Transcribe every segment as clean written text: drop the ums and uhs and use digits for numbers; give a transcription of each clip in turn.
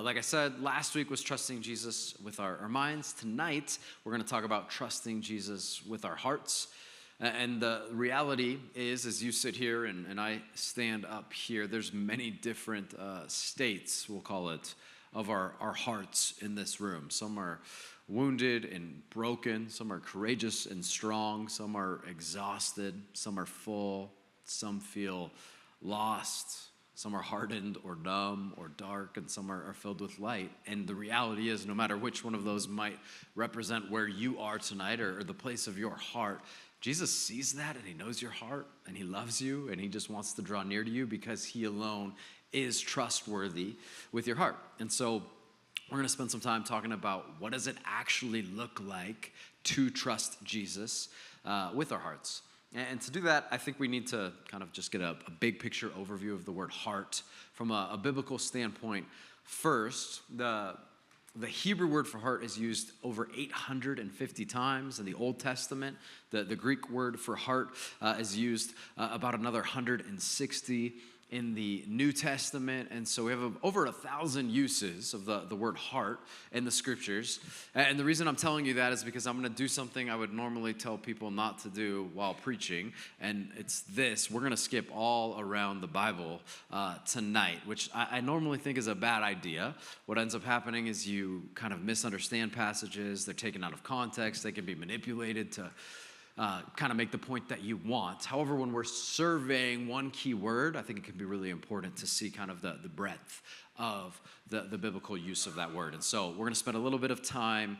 Like I said, last week was trusting Jesus with our minds. Tonight, we're going to talk about trusting Jesus with our hearts. And the reality is, as you sit here and I stand up here, there's many different states, we'll call it, of our hearts in this room. Some are wounded and broken. Some are courageous and strong. Some are exhausted. Some are full. Some feel lost. Some are hardened or numb or dark, and some are filled with light. And the reality is, no matter which one of those might represent where you are tonight or the place of your heart, Jesus sees that, and he knows your heart, and he loves you, and he just wants to draw near to you because he alone is trustworthy with your heart. And so we're going to spend some time talking about what does it actually look like to trust Jesus with our hearts. And to do that, I think we need to kind of just get a big picture overview of the word heart from a biblical standpoint. First, the Hebrew word for heart is used over 850 times in the Old Testament. The Greek word for heart is used about another 160 in the New Testament, and so we have over 1,000 uses of the word heart in the scriptures. And the reason I'm telling you that is because I'm going to do something I would normally tell people not to do while preaching, and it's this. We're going to skip all around the Bible tonight, which I normally think is a bad idea. What ends up happening is you kind of misunderstand passages. They're taken out of context. They can be manipulated to kind of make the point that you want. However, when we're surveying one key word, I think it can be really important to see kind of the breadth of the biblical use of that word. And so we're going to spend a little bit of time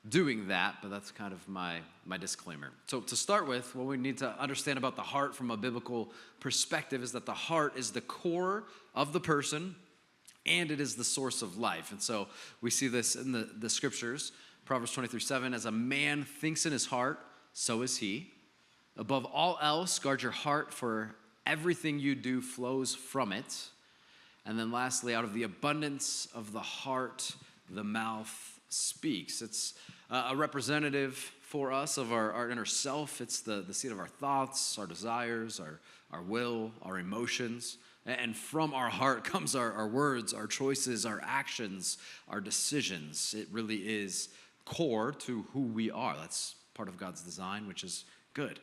doing that, but that's kind of my disclaimer. So to start with, what we need to understand about the heart from a biblical perspective is that the heart is the core of the person, and it is the source of life. And so we see this in the scriptures, Proverbs 23:7, as a man thinks in his heart, so is he. Above all else, guard your heart, for everything you do flows from it. And then lastly, out of the abundance of the heart, the mouth speaks. It's a representative for us of our inner self. It's the seat of our thoughts, our desires, our will, our emotions. And from our heart comes our words, our choices, our actions, our decisions. It really is core to who we are. That's part of God's design, which is good.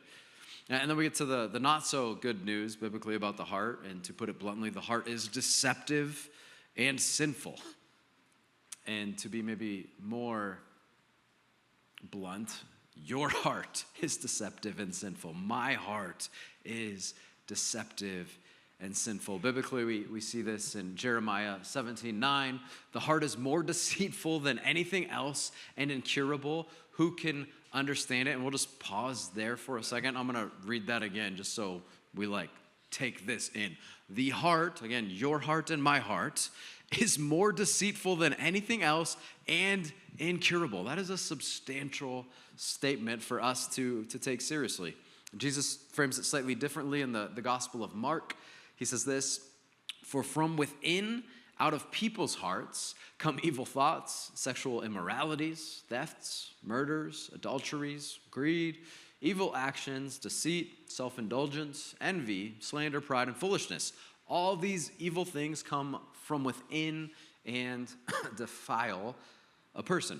And then we get to the not so good news biblically about the heart. And to put it bluntly, the heart is deceptive and sinful. And to be maybe more blunt, your heart is deceptive and sinful. My heart is deceptive and sinful. Biblically, we see this in Jeremiah 17:9. The heart is more deceitful than anything else and incurable. Who can understand it? And we'll just pause there for a second. I'm going to read that again just so we take this in. The heart, again, your heart and my heart, is more deceitful than anything else and incurable. That is a substantial statement for us to take seriously. Jesus frames it slightly differently in the Gospel of Mark. He says this, for from within, out of people's hearts, come evil thoughts, sexual immoralities, thefts, murders, adulteries, greed, evil actions, deceit, self-indulgence, envy, slander, pride, and foolishness. All these evil things come from within and defile a person.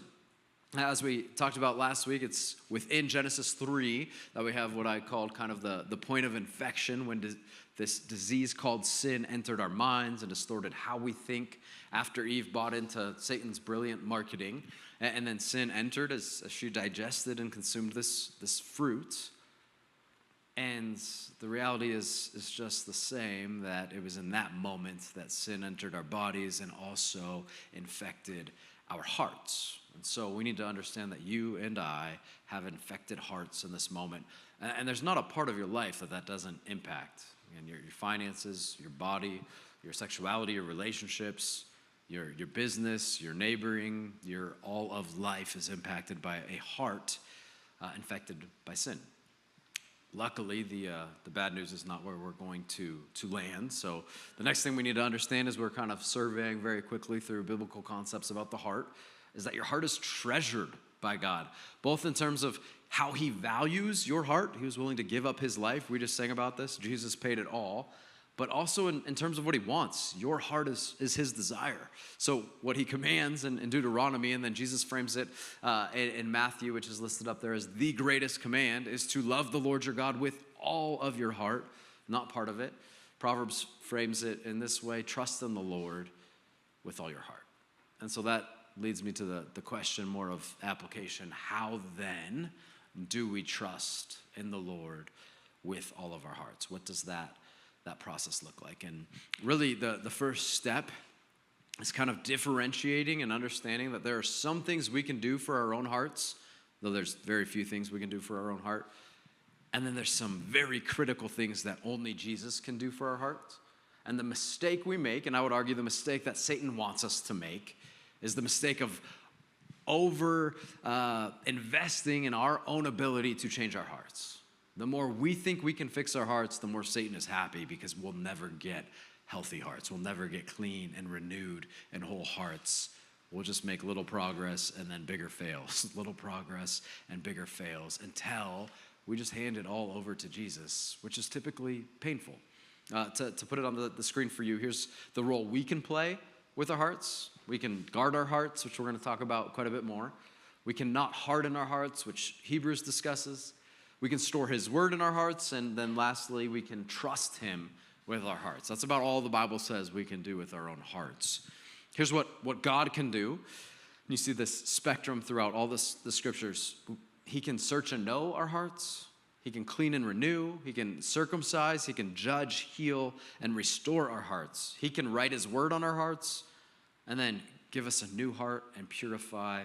As we talked about last week, it's within Genesis 3 that we have what I called kind of the point of infection when this disease called sin entered our minds and distorted how we think after Eve bought into Satan's brilliant marketing. And then sin entered as she digested and consumed this fruit. And the reality is just the same, that it was in that moment that sin entered our bodies and also infected our hearts. And so we need to understand that you and I have infected hearts in this moment. And there's not a part of your life that doesn't impact. And your finances, your body, your sexuality, your relationships, your business, your neighboring, your all of life is impacted by a heart infected by sin. Luckily, the bad news is not where we're going to land. So the next thing we need to understand is we're kind of surveying very quickly through biblical concepts about the heart, is that your heart is treasured by God, both in terms of how he values your heart. He was willing to give up his life. We just sang about this. Jesus paid it all. but also in terms of what he wants. Your heart is his desire. So what he commands in Deuteronomy, and then Jesus frames it in Matthew, which is listed up there as the greatest command, is to love the Lord your God with all of your heart, not part of it. Proverbs frames it in this way: trust in the Lord with all your heart. And so that leads me to the question more of application. How then do we trust in the Lord with all of our hearts? What does that process look like? And really the first step is kind of differentiating and understanding that there are some things we can do for our own hearts, though there's very few things we can do for our own heart. And then there's some very critical things that only Jesus can do for our hearts. And the mistake we make, and I would argue the mistake that Satan wants us to make, is the mistake of investing in our own ability to change our hearts. The more we think we can fix our hearts, the more Satan is happy, because we'll never get healthy hearts. We'll never get clean and renewed and whole hearts. We'll just make little progress and then bigger fails, little progress and bigger fails, until we just hand it all over to Jesus, which is typically painful. To put it on the screen for you, here's the role we can play with our hearts. We can guard our hearts, which we're going to talk about quite a bit more. We can not harden our hearts, which Hebrews discusses. We can store his word in our hearts. And then lastly, we can trust him with our hearts. That's about all the Bible says we can do with our own hearts. Here's what God can do. You see this spectrum throughout all the scriptures. He can search and know our hearts. He can clean and renew. He can circumcise. He can judge, heal, and restore our hearts. He can write his word on our hearts and then give us a new heart and purify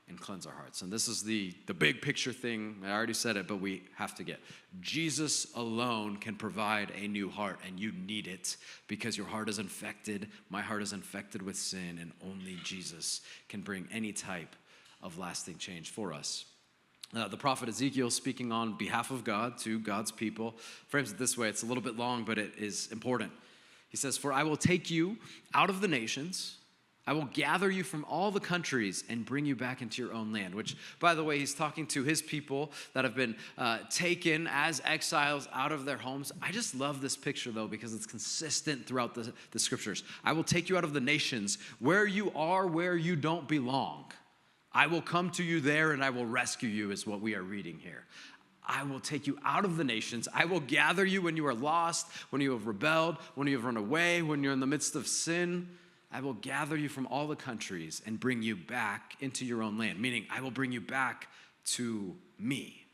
and cleanse our hearts. And this is the big picture thing. I already said it, but we have to get. Jesus alone can provide a new heart, and you need it because your heart is infected. My heart is infected with sin, and only Jesus can bring any type of lasting change for us. The prophet Ezekiel, speaking on behalf of God to God's people, frames it this way. It's a little bit long, but it is important. He says, "For I will take you out of the nations. I will gather you from all the countries and bring you back into your own land," which, by the way, he's talking to his people that have been taken as exiles out of their homes. I just love this picture, though, because it's consistent throughout the scriptures. I will take you out of the nations, where you are, where you don't belong. I will come to you there and I will rescue you, is what we are reading here. I will take you out of the nations. I will gather you when you are lost, when you have rebelled, when you have run away, when you're in the midst of sin. I will gather you from all the countries and bring you back into your own land, meaning I will bring you back to me.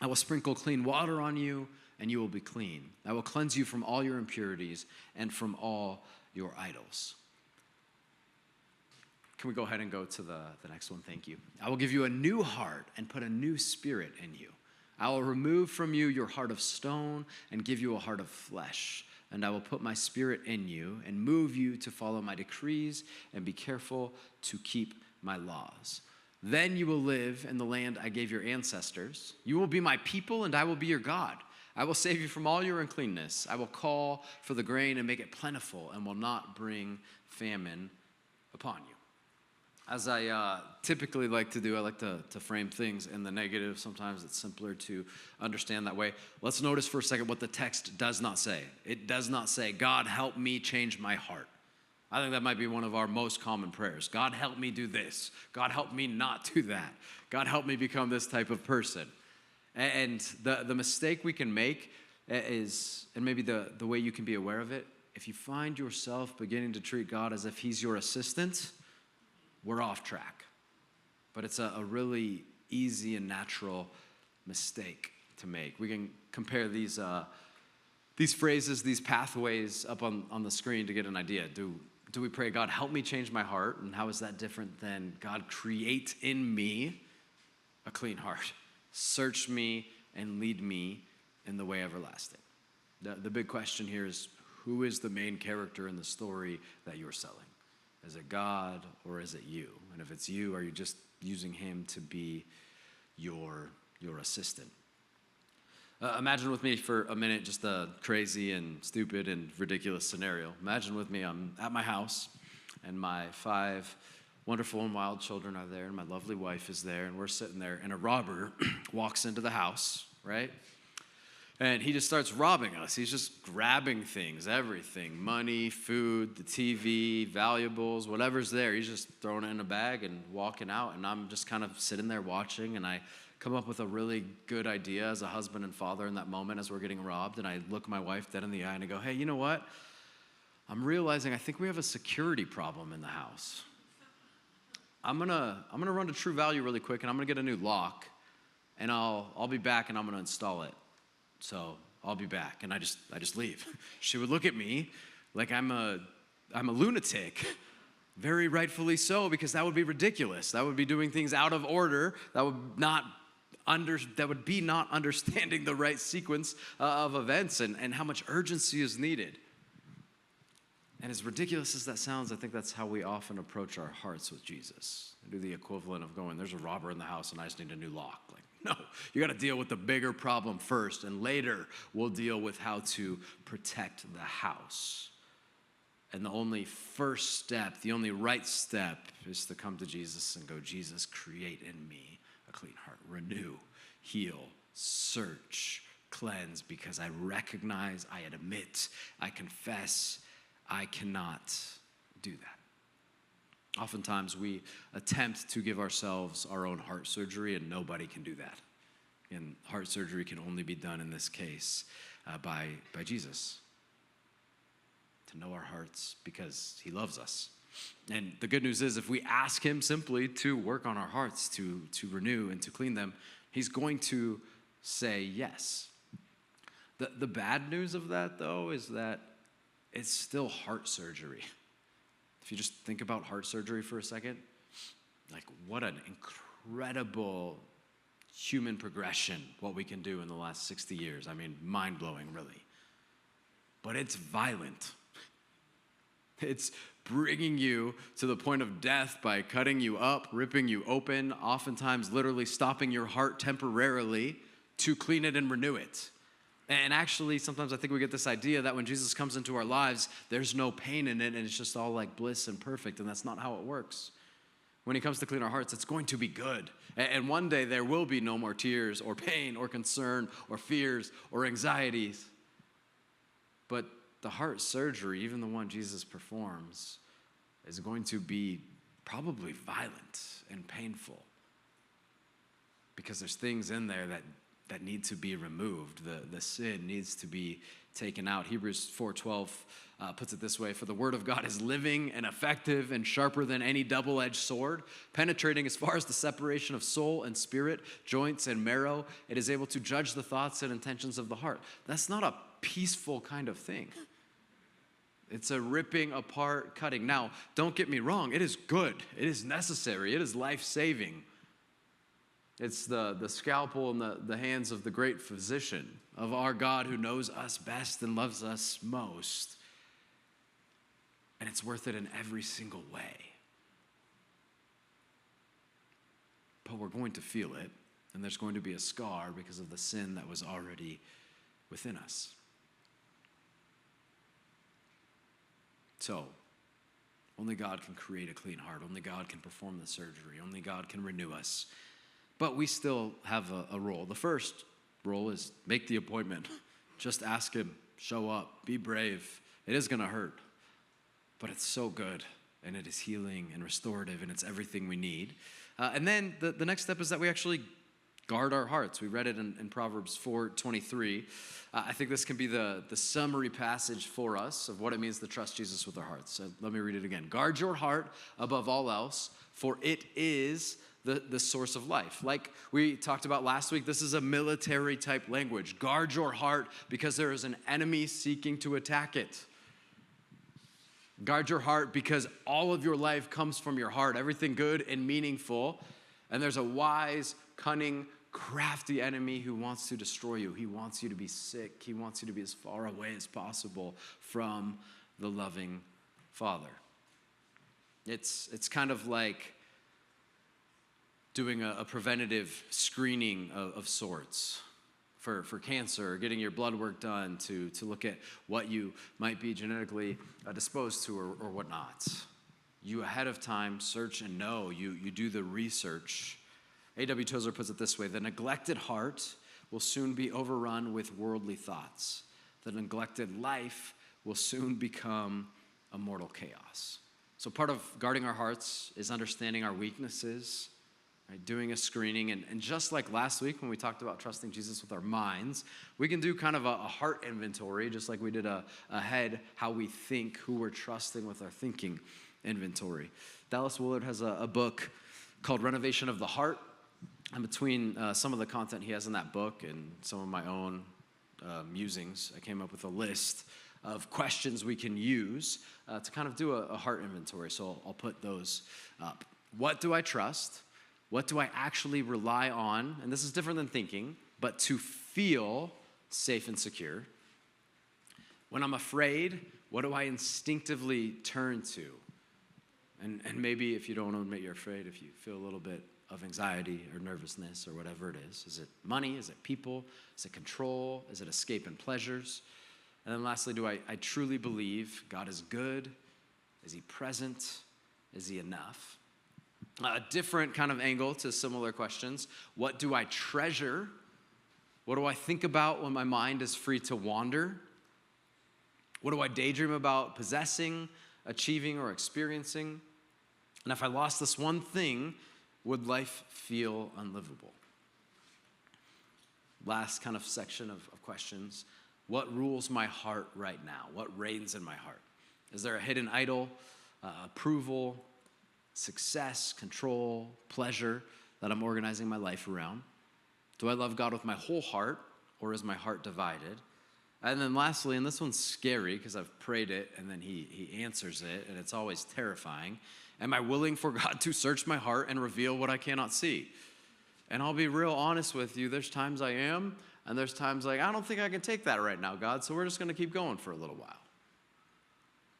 I will sprinkle clean water on you, and you will be clean. I will cleanse you from all your impurities and from all your idols. Can we go ahead and go to the next one? Thank you. I will give you a new heart and put a new spirit in you. I will remove from you your heart of stone and give you a heart of flesh. And I will put my spirit in you and move you to follow my decrees and be careful to keep my laws. Then you will live in the land I gave your ancestors. You will be my people and I will be your God. I will save you from all your uncleanness. I will call for the grain and make it plentiful and will not bring famine upon you. As I typically like to do, I like to frame things in the negative. Sometimes it's simpler to understand that way. Let's notice for a second what the text does not say. It does not say, God, help me change my heart. I think that might be one of our most common prayers. God, help me do this. God, help me not do that. God, help me become this type of person. And the mistake we can make is, and maybe the way you can be aware of it, if you find yourself beginning to treat God as if he's your assistant, we're off track. But it's a really easy and natural mistake to make. We can compare these phrases, these pathways up on the screen to get an idea. Do we pray, God, help me change my heart? And how is that different than, God, create in me a clean heart? Search me and lead me in the way everlasting. The big question here is, who is the main character in the story that you're selling? Is it God or is it you? And if it's you, are you just using him to be your assistant? Imagine with me for a minute just a crazy and stupid and ridiculous scenario. Imagine with me, I'm at my house and my 5 wonderful and wild children are there and my lovely wife is there and we're sitting there and a robber walks into the house, right? And he just starts robbing us. He's just grabbing things, everything, money, food, the TV, valuables, whatever's there. He's just throwing it in a bag and walking out. And I'm just kind of sitting there watching, and I come up with a really good idea as a husband and father in that moment as we're getting robbed. And I look my wife dead in the eye and I go, hey, you know what? I'm realizing I think we have a security problem in the house. I'm gonna run to True Value really quick, and I'm gonna get a new lock, and I'll be back, and I'm gonna install it. So I'll be back, and I just leave. She would look at me like I'm a lunatic, very rightfully so, because that would be ridiculous. That would be doing things out of order. That would be not understanding the right sequence of events and how much urgency is needed. And as ridiculous as that sounds, I think that's how we often approach our hearts with Jesus. We do the equivalent of going, there's a robber in the house and I just need a new lock. Like, no, you got to deal with the bigger problem first, and later we'll deal with how to protect the house. And the only first step, the only right step is to come to Jesus and go, Jesus, create in me a clean heart, renew, heal, search, cleanse, because I recognize, I admit, I confess, I cannot do that. Oftentimes we attempt to give ourselves our own heart surgery, and nobody can do that. And heart surgery can only be done in this case by Jesus. To know our hearts because he loves us. And the good news is if we ask him simply to work on our hearts, to renew and to clean them, he's going to say yes. The bad news of that, though, is that it's still heart surgery. If you just think about heart surgery for a second, like what an incredible human progression, what we can do in the last 60 years. I mean, mind-blowing, really. But it's violent. It's bringing you to the point of death by cutting you up, ripping you open, oftentimes literally stopping your heart temporarily to clean it and renew it. And actually, sometimes I think we get this idea that when Jesus comes into our lives, there's no pain in it, and it's just all like bliss and perfect, and that's not how it works. When he comes to clean our hearts, it's going to be good. And one day there will be no more tears or pain or concern or fears or anxieties. But the heart surgery, even the one Jesus performs, is going to be probably violent and painful because there's things in there that need to be removed. The sin needs to be taken out. Hebrews 4:12 puts it this way: for the word of God is living and effective and sharper than any double-edged sword, penetrating as far as the separation of soul and spirit, joints and marrow. It is able to judge the thoughts and intentions of the heart. That's not a peaceful kind of thing. It's a ripping apart, cutting. Now, don't get me wrong. It is good. It is necessary. It is life-saving. It's the scalpel in the hands of the great physician, of our God who knows us best and loves us most. And it's worth it in every single way. But we're going to feel it, and there's going to be a scar because of the sin that was already within us. So, only God can create a clean heart. Only God can perform the surgery. Only God can renew us. But we still have a role. The first role is make the appointment. Just ask him, show up, be brave. It is going to hurt, but it's so good, and it is healing and restorative, and it's everything we need. And then the next step is that we actually guard our hearts. We read it in Proverbs 4:23. I think this can be the summary passage for us of what it means to trust Jesus with our hearts. So let me read it again. Guard your heart above all else, for it is the source of life. Like we talked about last week, this is a military type language. Guard your heart because there is an enemy seeking to attack it. Guard your heart because all of your life comes from your heart, everything good and meaningful. And there's a wise, cunning, crafty enemy who wants to destroy you. He wants you to be sick. He wants you to be as far away as possible from the loving Father. It's kind of like doing a preventative screening of sorts for cancer, getting your blood work done to look at what you might be genetically disposed to or whatnot. You ahead of time search and know. You do the research. A.W. Tozer puts it this way: the neglected heart will soon be overrun with worldly thoughts. The neglected life will soon become a mortal chaos. So part of guarding our hearts is understanding our weaknesses, right? Doing a screening. And just like last week when we talked about trusting Jesus with our minds, we can do kind of a heart inventory, just like we did a head, how we think, who we're trusting with our thinking inventory. Dallas Willard has a book called Renovation of the Heart. And between some of the content he has in that book and some of my own musings, I came up with a list of questions we can use to kind of do a heart inventory. So I'll put those up. What do I trust? What do I actually rely on? And this is different than thinking, but to feel safe and secure. When I'm afraid, what do I instinctively turn to? And maybe if you don't admit you're afraid, if you feel a little bit of anxiety or nervousness or whatever it is it money? Is it people? Is it control? Is it escape and pleasures? And then lastly, do I truly believe God is good? Is he present? Is he enough? A different kind of angle to similar questions. What do I treasure? What do I think about when my mind is free to wander? What do I daydream about possessing, achieving, or experiencing? And if I lost this one thing, would life feel unlivable? Last kind of section of questions. What rules my heart right now? What reigns in my heart? Is there a hidden idol, approval, success, control, pleasure that I'm organizing my life around? Do I love God with my whole heart, or is my heart divided? And then lastly, and this one's scary because I've prayed it and then he answers it, and it's always terrifying. Am I willing for God to search my heart and reveal what I cannot see? And I'll be real honest with you. There's times I am, and there's times like, I don't think I can take that right now, God, so we're just going to keep going for a little while.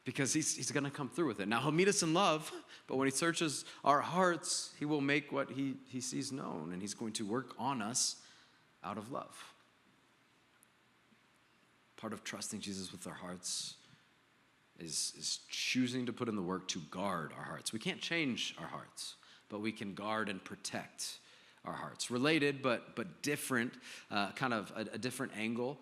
Because he's going to come through with it. Now, he'll meet us in love, but when he searches our hearts, he will make what he sees known, and he's going to work on us out of love. Part of trusting Jesus with our hearts is choosing to put in the work to guard our hearts. We can't change our hearts, but we can guard and protect our hearts. Related, but different, kind of a different angle.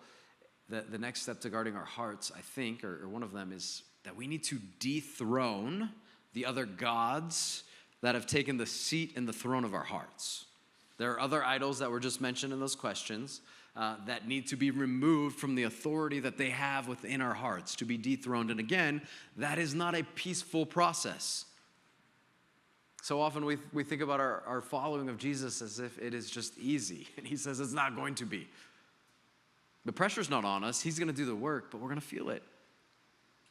The next step to guarding our hearts, I think, or one of them is that we need to dethrone the other gods that have taken the seat in the throne of our hearts. There are other idols that were just mentioned in those questions that need to be removed from the authority that they have within our hearts, to be dethroned. And again, that is not a peaceful process. So often we think about our following of Jesus as if it is just easy. And he says it's not going to be. The pressure's not on us. He's going to do the work, but we're going to feel it.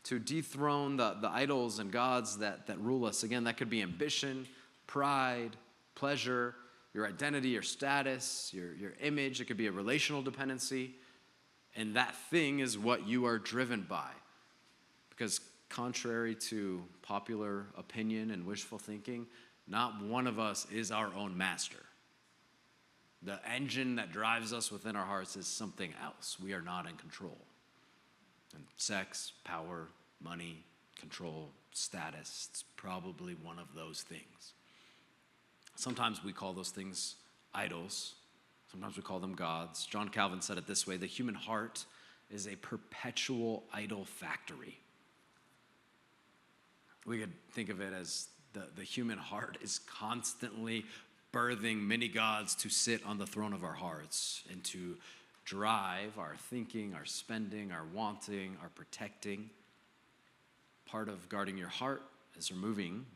To dethrone the idols and gods that rule us. Again, that could be ambition, pride, pleasure, your identity, your status, your image. It could be a relational dependency. And that thing is what you are driven by. Because contrary to popular opinion and wishful thinking, not one of us is our own master. The engine that drives us within our hearts is something else. We are not in control. And sex, power, money, control, status, it's probably one of those things. Sometimes we call those things idols. Sometimes we call them gods. John Calvin said it this way: the human heart is a perpetual idol factory. We could think of it as the human heart is constantly birthing many gods to sit on the throne of our hearts and to drive our thinking, our spending, our wanting, our protecting. Part of guarding your heart is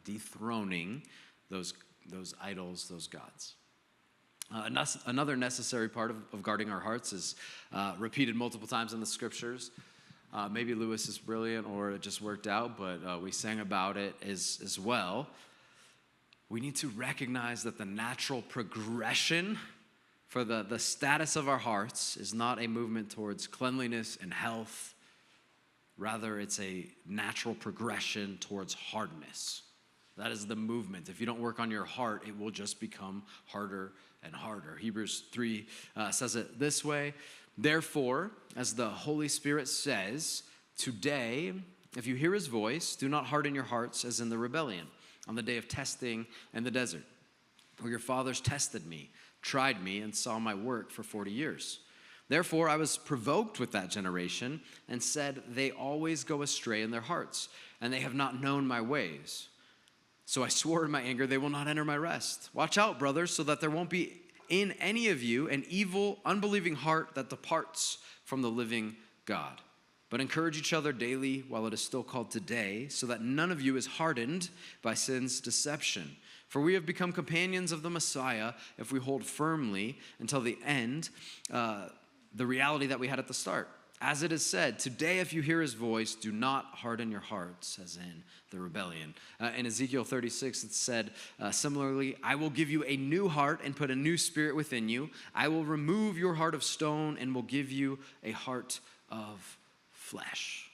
dethroning those idols, those gods. Another necessary part of guarding our hearts is repeated multiple times in the scriptures. Maybe Lewis is brilliant or it just worked out, but we sang about it as well. We need to recognize that the natural progression for the status of our hearts is not a movement towards cleanliness and health. Rather, it's a natural progression towards hardness. That is the movement. If you don't work on your heart, it will just become harder and harder. Hebrews 3 says it this way: therefore, as the Holy Spirit says, today, if you hear his voice, do not harden your hearts as in the rebellion on the day of testing in the desert, where your fathers tested me, tried me and saw my work for 40 years. Therefore, I was provoked with that generation and said, they always go astray in their hearts, and they have not known my ways. So I swore in my anger, they will not enter my rest. Watch out, brothers, so that there won't be in any of you an evil, unbelieving heart that departs from the living God. But encourage each other daily while it is still called today, so that none of you is hardened by sin's deception. For we have become companions of the Messiah if we hold firmly until the end the reality that we had at the start. As it is said, today if you hear his voice, do not harden your hearts, as in the rebellion. In Ezekiel 36, it said, similarly, I will give you a new heart and put a new spirit within you. I will remove your heart of stone and will give you a heart of flesh.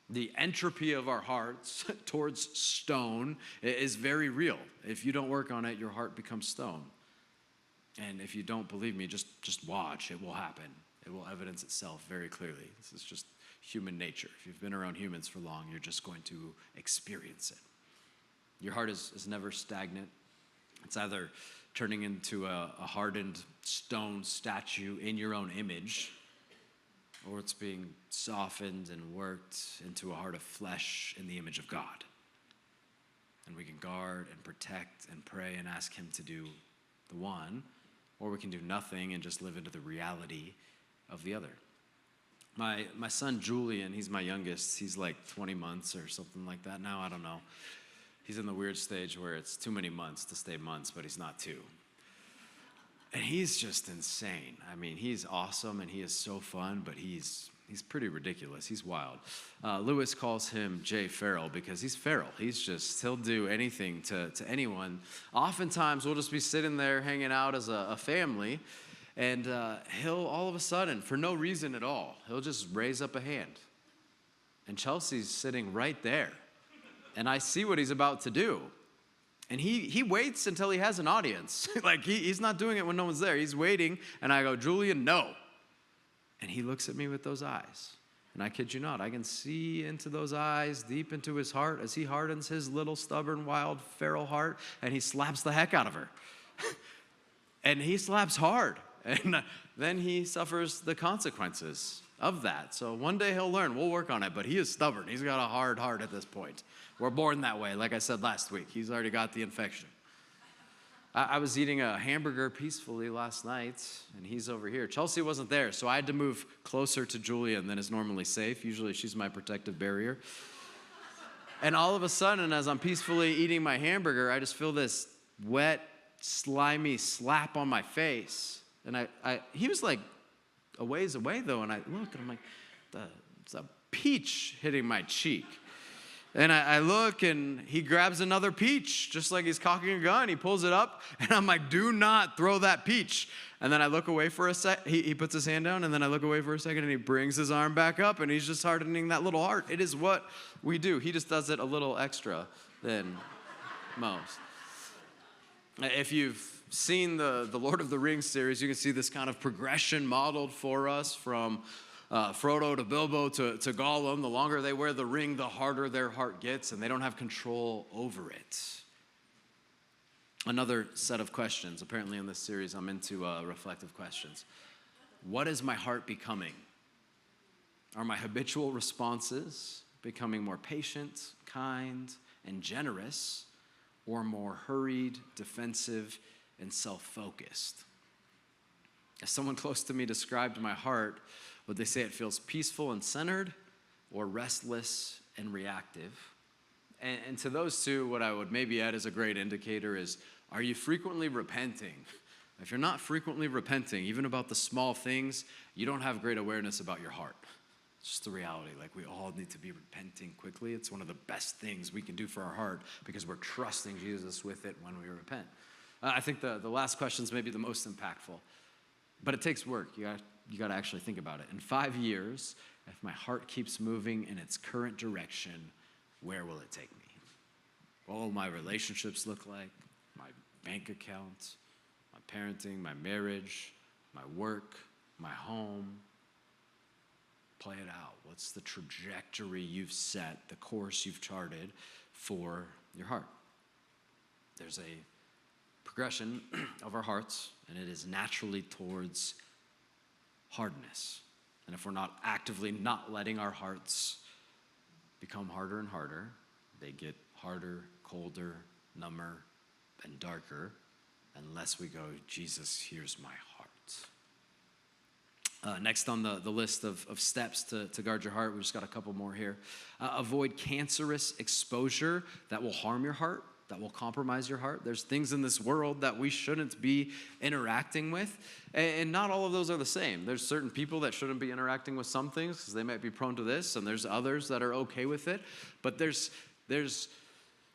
The entropy of our hearts towards stone is very real. If you don't work on it, your heart becomes stone. And if you don't believe me, just watch. It will happen. It will evidence itself very clearly. This is just human nature. If you've been around humans for long, you're just going to experience it. Your heart is never stagnant. It's either turning into a hardened stone statue in your own image, or it's being softened and worked into a heart of flesh in the image of God. And we can guard and protect and pray and ask him to do the one, or we can do nothing and just live into the reality of the other. My son Julian, he's my youngest. He's like 20 months or something like that now. I don't know. He's in the weird stage where it's too many months to stay months, but he's not two. And he's just insane. I mean, he's awesome and he is so fun, but he's pretty ridiculous. He's wild. Lewis calls him Jay Feral because he's feral. He'll do anything to anyone. Oftentimes, we'll just be sitting there hanging out as a family, and he'll all of a sudden, for no reason at all, he'll just raise up a hand. And Chelsea's sitting right there. And I see what he's about to do. And he waits until he has an audience. Like, he's not doing it when no one's there. He's waiting, and I go, Julian, no. And he looks at me with those eyes. And I kid you not, I can see into those eyes, deep into his heart, as he hardens his little, stubborn, wild, feral heart, and he slaps the heck out of her. And he slaps hard. And then he suffers the consequences of that. So one day he'll learn. We'll work on it. But he is stubborn. He's got a hard heart at this point. We're born that way, like I said last week. He's already got the infection. I was eating a hamburger peacefully last night, and he's over here. Chelsea wasn't there, so I had to move closer to Julian than is normally safe. Usually she's my protective barrier. And all of a sudden, as I'm peacefully eating my hamburger, I just feel this wet, slimy slap on my face. And he was like a ways away, though, and I look, and I'm like, it's a peach hitting my cheek. And I look, and he grabs another peach, just like he's cocking a gun. He pulls it up, and I'm like, do not throw that peach. And then I look away for a sec. He puts his hand down, and then I look away for a second, and he brings his arm back up, and he's just hardening that little heart. It is what we do. He just does it a little extra than most. If you've seen the Lord of the Rings series, you can see this kind of progression modeled for us from Frodo to Bilbo to Gollum. The longer they wear the ring, the harder their heart gets, and they don't have control over it. Another set of questions. Apparently in this series, I'm into reflective questions. What is my heart becoming? Are my habitual responses becoming more patient, kind, and generous, or more hurried, defensive, and self-focused? As someone close to me described my heart, would they say it feels peaceful and centered, or restless and reactive? And to those two, what I would maybe add as a great indicator is, are you frequently repenting? If you're not frequently repenting, even about the small things, you don't have great awareness about your heart. It's just the reality. Like, we all need to be repenting quickly. It's one of the best things we can do for our heart because we're trusting Jesus with it when we repent. I think the last question is maybe the most impactful, but it takes work. You got to actually think about it. In 5 years, if my heart keeps moving in its current direction, where will it take me? What will my relationships look like? My bank account, my parenting, my marriage, my work, my home? Play it out. What's the trajectory you've set, the course you've charted for your heart? There's a progression of our hearts, and it is naturally towards hardness. And if we're not actively not letting our hearts become harder and harder, they get harder, colder, number, and darker, unless we go, Jesus, here's my heart. Next on the list of steps to guard your heart, we just got a couple more here. Avoid cancerous exposure that will harm your heart, that will compromise your heart. There's things in this world that we shouldn't be interacting with, and not all of those are the same. There's certain people that shouldn't be interacting with some things because they might be prone to this, and there's others that are okay with it. But there's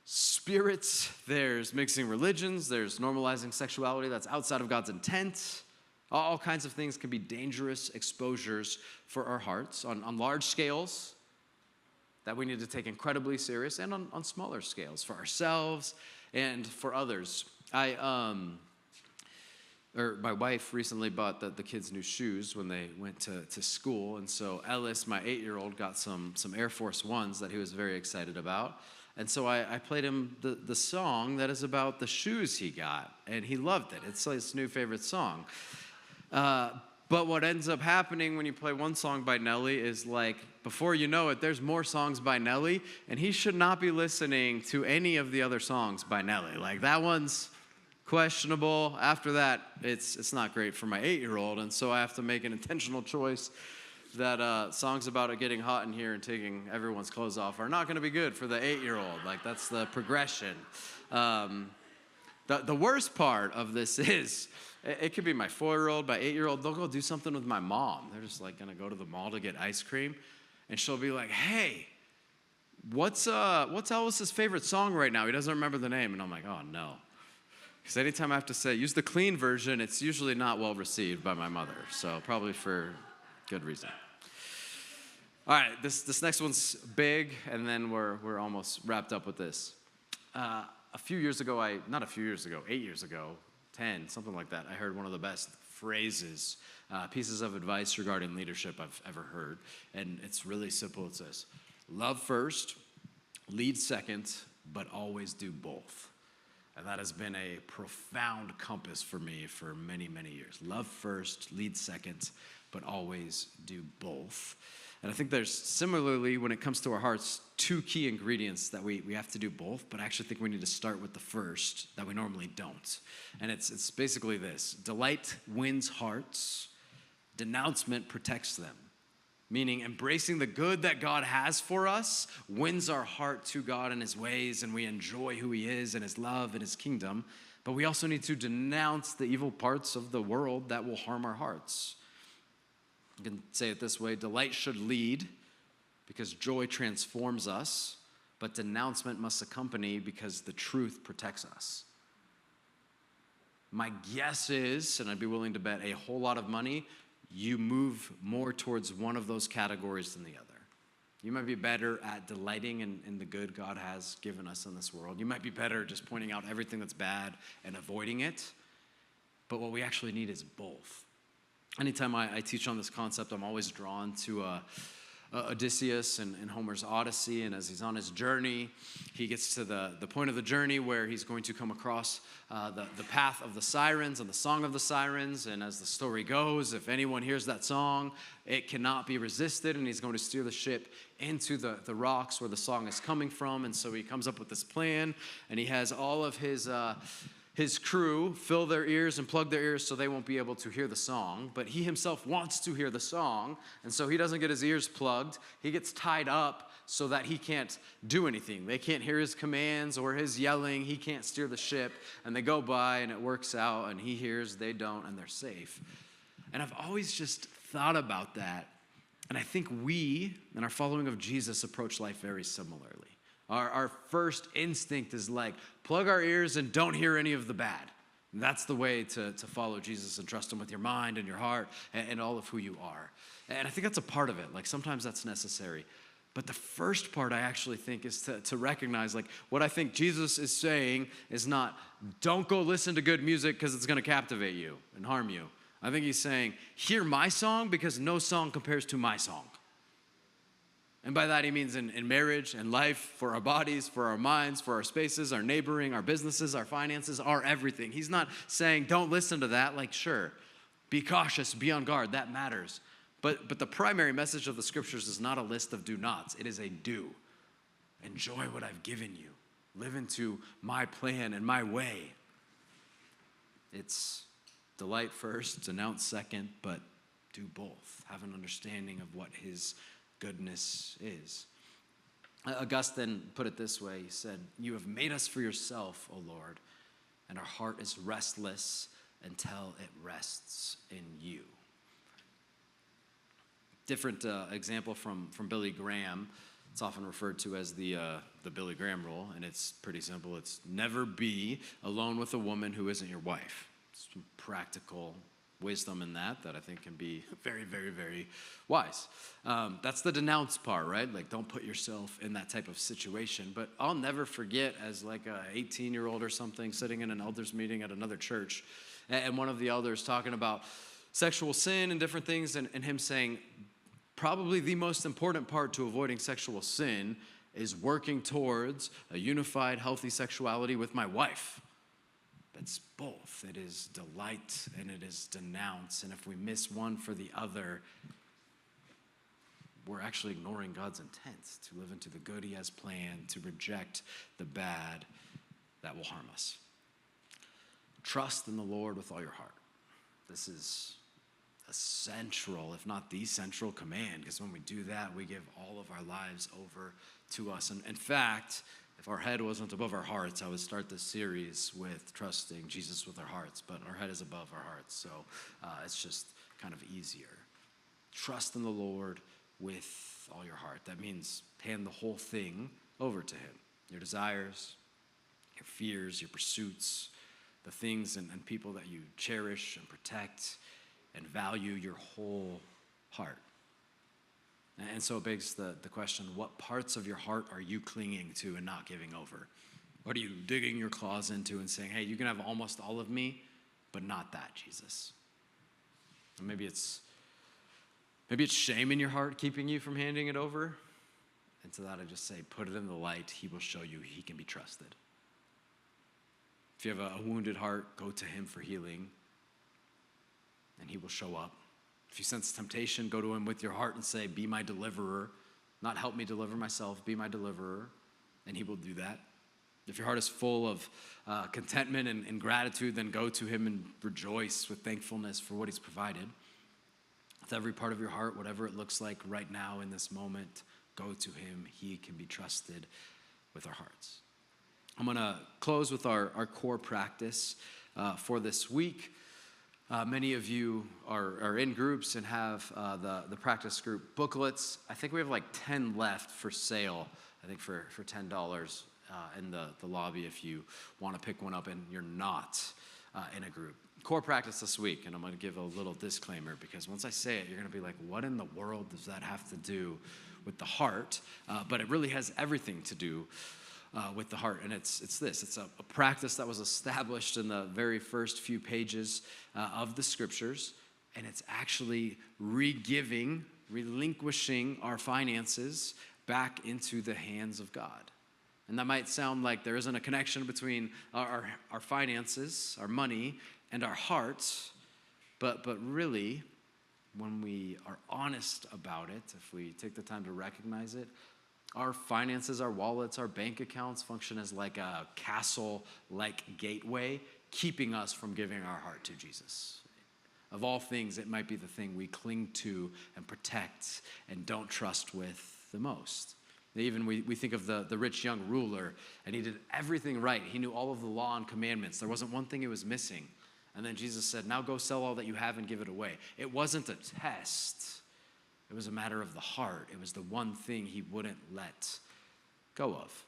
spirits, there's mixing religions, there's normalizing sexuality that's outside of God's intent. All kinds of things can be dangerous exposures for our hearts on large scales that we need to take incredibly serious, and on smaller scales for ourselves and for others. My wife recently bought the kids new shoes when they went to school, and so Ellis, my 8-year-old, got some Air Force Ones that he was very excited about. And so I played him the song that is about the shoes he got, and he loved it. It's his new favorite song. But what ends up happening when you play one song by Nelly is, like, before you know it, there's more songs by Nelly, and he should not be listening to any of the other songs by Nelly. Like, that one's questionable. After that, it's not great for my 8-year-old, and so I have to make an intentional choice that songs about it getting hot in here and taking everyone's clothes off are not going to be good for the 8-year-old. Like, that's the progression. The worst part of this is, it could be my 4-year-old, my 8-year-old. They'll go do something with my mom. They're just like gonna go to the mall to get ice cream, and she'll be like, "Hey, what's Elvis's favorite song right now? He doesn't remember the name." And I'm like, "Oh no," because anytime I have to say use the clean version, it's usually not well received by my mother. So probably for good reason. All right, this next one's big, and then we're almost wrapped up with this. 8 years ago, 10, something like that, I heard one of the best phrases, pieces of advice regarding leadership I've ever heard. And it's really simple. It says, love first, lead second, but always do both. And that has been a profound compass for me for many, many years. Love first, lead second, but always do both. And I think there's, similarly, when it comes to our hearts, 2 key ingredients that we have to do both, but I actually think we need to start with the first that we normally don't. And it's basically this: delight wins hearts, denouncement protects them. Meaning embracing the good that God has for us wins our heart to God and his ways, and we enjoy who he is and his love and his kingdom. But we also need to denounce the evil parts of the world that will harm our hearts. You can say it this way: delight should lead because joy transforms us, but denouncement must accompany because the truth protects us. My guess is, and I'd be willing to bet a whole lot of money, you move more towards one of those categories than the other. You might be better at delighting in the good God has given us in this world. You might be better just pointing out everything that's bad and avoiding it. But what we actually need is both. Anytime I teach on this concept, I'm always drawn to Odysseus and Homer's Odyssey. And as he's on his journey, he gets to the point of the journey where he's going to come across the path of the sirens and the song of the sirens. And as the story goes, if anyone hears that song, it cannot be resisted. And he's going to steer the ship into the rocks where the song is coming from. And so he comes up with this plan, and he has all of his crew fill their ears and plug their ears so they won't be able to hear the song. But he himself wants to hear the song, and so he doesn't get his ears plugged. He gets tied up so that he can't do anything. They can't hear his commands or his yelling. He can't steer the ship, and they go by, and it works out, and he hears, they don't, and they're safe. And I've always just thought about that, and I think we, in our following of Jesus, approach life very similarly. Our first instinct is like, plug our ears and don't hear any of the bad. And that's the way to follow Jesus and trust him with your mind and your heart and all of who you are. And I think that's a part of it. Like, sometimes that's necessary. But the first part, I actually think, is to recognize, like, what I think Jesus is saying is not, don't go listen to good music because it's going to captivate you and harm you. I think he's saying, hear my song because no song compares to my song. And by that he means in marriage and life, for our bodies, for our minds, for our spaces, our neighboring, our businesses, our finances, our everything. He's not saying don't listen to that. Like, sure, be cautious, be on guard, that matters. But the primary message of the scriptures is not a list of do nots. It is a do. Enjoy what I've given you. Live into my plan and my way. It's delight first, denounce second, but do both. Have an understanding of what his goodness is. Augustine put it this way. He said, you have made us for yourself, O Lord, and our heart is restless until it rests in you. Different example from Billy Graham. It's often referred to as the Billy Graham rule, and it's pretty simple. It's never be alone with a woman who isn't your wife. Some practical wisdom in that I think can be very, very, very wise. That's the denounce part, right? Like, don't put yourself in that type of situation. But I'll never forget, as like a 18-year-old or something, sitting in an elders meeting at another church, and one of the elders talking about sexual sin and different things, and him saying, probably the most important part to avoiding sexual sin is working towards a unified, healthy sexuality with my wife. It's both. It is delight and it is denounce. And if we miss one for the other, we're actually ignoring God's intent to live into the good he has planned, to reject the bad that will harm us. Trust in the Lord with all your heart. This is a central, if not the central command, because when we do that, we give all of our lives over to us. And in fact, if our head wasn't above our hearts, I would start this series with trusting Jesus with our hearts, but our head is above our hearts, so it's just kind of easier. Trust in the Lord with all your heart. That means hand the whole thing over to him. Your desires, your fears, your pursuits, the things and people that you cherish and protect and value, your whole heart. And so it begs the question, what parts of your heart are you clinging to and not giving over? What are you digging your claws into and saying, hey, you can have almost all of me, but not that, Jesus? And maybe it's shame in your heart keeping you from handing it over. And to that I just say, put it in the light. He will show you he can be trusted. If you have a wounded heart, go to him for healing, and he will show up. If you sense temptation, go to him with your heart and say, be my deliverer. Not help me deliver myself, be my deliverer, and he will do that. If your heart is full of contentment and gratitude, then go to him and rejoice with thankfulness for what he's provided. With every part of your heart, whatever it looks like right now in this moment, go to him. He can be trusted with our hearts. I'm going to close with our core practice for this week. Many of you are in groups and have the practice group booklets. I think we have like 10 left for sale, I think for $10 in the lobby if you want to pick one up and you're not in a group. Core practice this week, and I'm going to give a little disclaimer because once I say it, you're going to be like, what in the world does that have to do with the heart? But it really has everything to do with the heart, and it's this. It's a practice that was established in the very first few pages of the scriptures, and it's actually relinquishing our finances back into the hands of God. And that might sound like there isn't a connection between our finances, our money, and our hearts, but really, when we are honest about it, if we take the time to recognize it, our finances, our wallets, our bank accounts function as like a castle-like gateway, keeping us from giving our heart to Jesus. Of all things, it might be the thing we cling to and protect and don't trust with the most. Even we think of the rich young ruler, and he did everything right. He knew all of the law and commandments. There wasn't one thing he was missing. And then Jesus said, now go sell all that you have and give it away. It wasn't a test. It was a matter of the heart. It was the one thing he wouldn't let go of.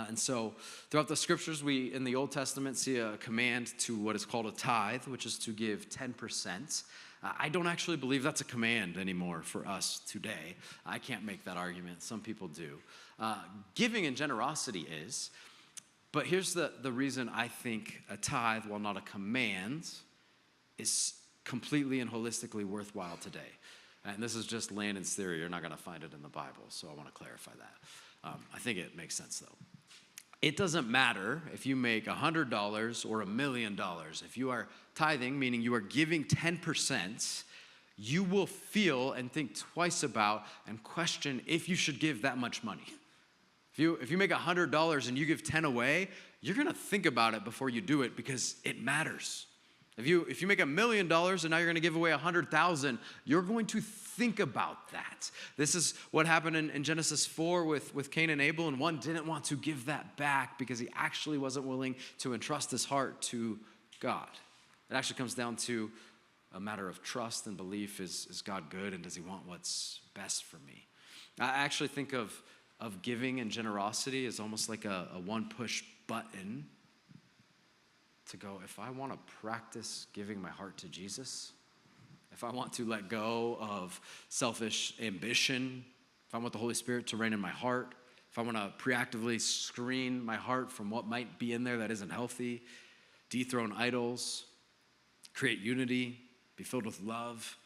And so throughout the scriptures, we in the Old Testament see a command to what is called a tithe, which is to give 10%. I don't actually believe that's a command anymore for us today. I can't make that argument. Some people do. Giving and generosity is. But here's the reason I think a tithe, while not a command, is completely and holistically worthwhile today. And this is just Landon's theory. You're not going to find it in the Bible, so I want to clarify that. I think it makes sense, though. It doesn't matter if you make $100 or $1 million. If you are tithing, meaning you are giving 10%, you will feel and think twice about and question if you should give that much money. If you make $100 and you give 10 away, you're going to think about it before you do it because it matters. If you make $1 million and now you're going to give away 100,000, you're going to think about that. This is what happened in Genesis 4 with Cain and Abel, and one didn't want to give that back because he actually wasn't willing to entrust his heart to God. It actually comes down to a matter of trust and belief. Is God good, and does he want what's best for me? I actually think of giving and generosity as almost like a one push button to go, if I want to practice giving my heart to Jesus, if I want to let go of selfish ambition, if I want the Holy Spirit to reign in my heart, if I want to preactively screen my heart from what might be in there that isn't healthy, dethrone idols, create unity, be filled with love,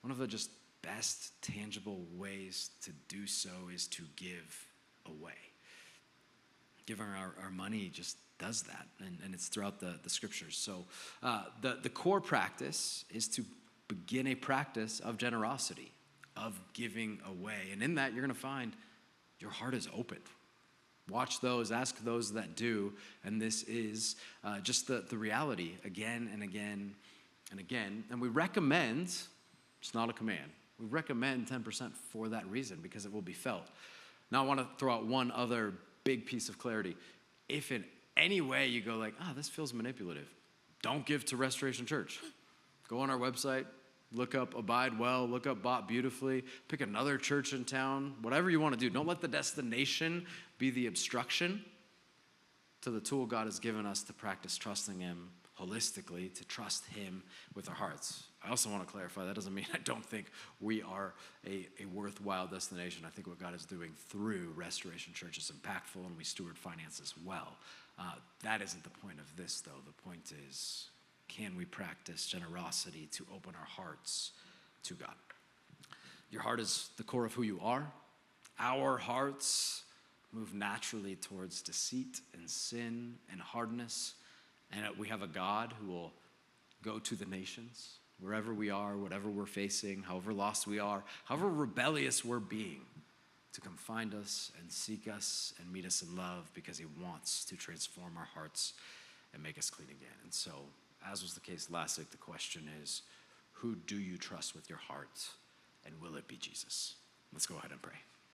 one of the just best tangible ways to do so is to give away. Giving our money just does that, and it's throughout the scriptures. So the core practice is to begin a practice of generosity, of giving away. And in that, you're going to find your heart is open. Watch those, ask those that do, and this is just the reality again and again and again. And we recommend, it's not a command, we recommend 10% for that reason, because it will be felt. Now I want to throw out one other big piece of clarity. If in any way you go like, this feels manipulative, don't give to Restoration Church. Go on our website, look up Abide Well, look up Bought Beautifully, pick another church in town, whatever you want to do. Don't let the destination be the obstruction to the tool God has given us to practice trusting him holistically, to trust him with our hearts. I also want to clarify, that doesn't mean I don't think we are a worthwhile destination. I think what God is doing through Restoration Church is impactful, and we steward finances well. That isn't the point of this, though. The point is, can we practice generosity to open our hearts to God? Your heart is the core of who you are. Our hearts move naturally towards deceit and sin and hardness. And we have a God who will go to the nations, wherever we are, whatever we're facing, however lost we are, however rebellious we're being, to come find us and seek us and meet us in love, because he wants to transform our hearts and make us clean again. And so, as was the case last week, the question is, who do you trust with your heart, and will it be Jesus? Let's go ahead and pray.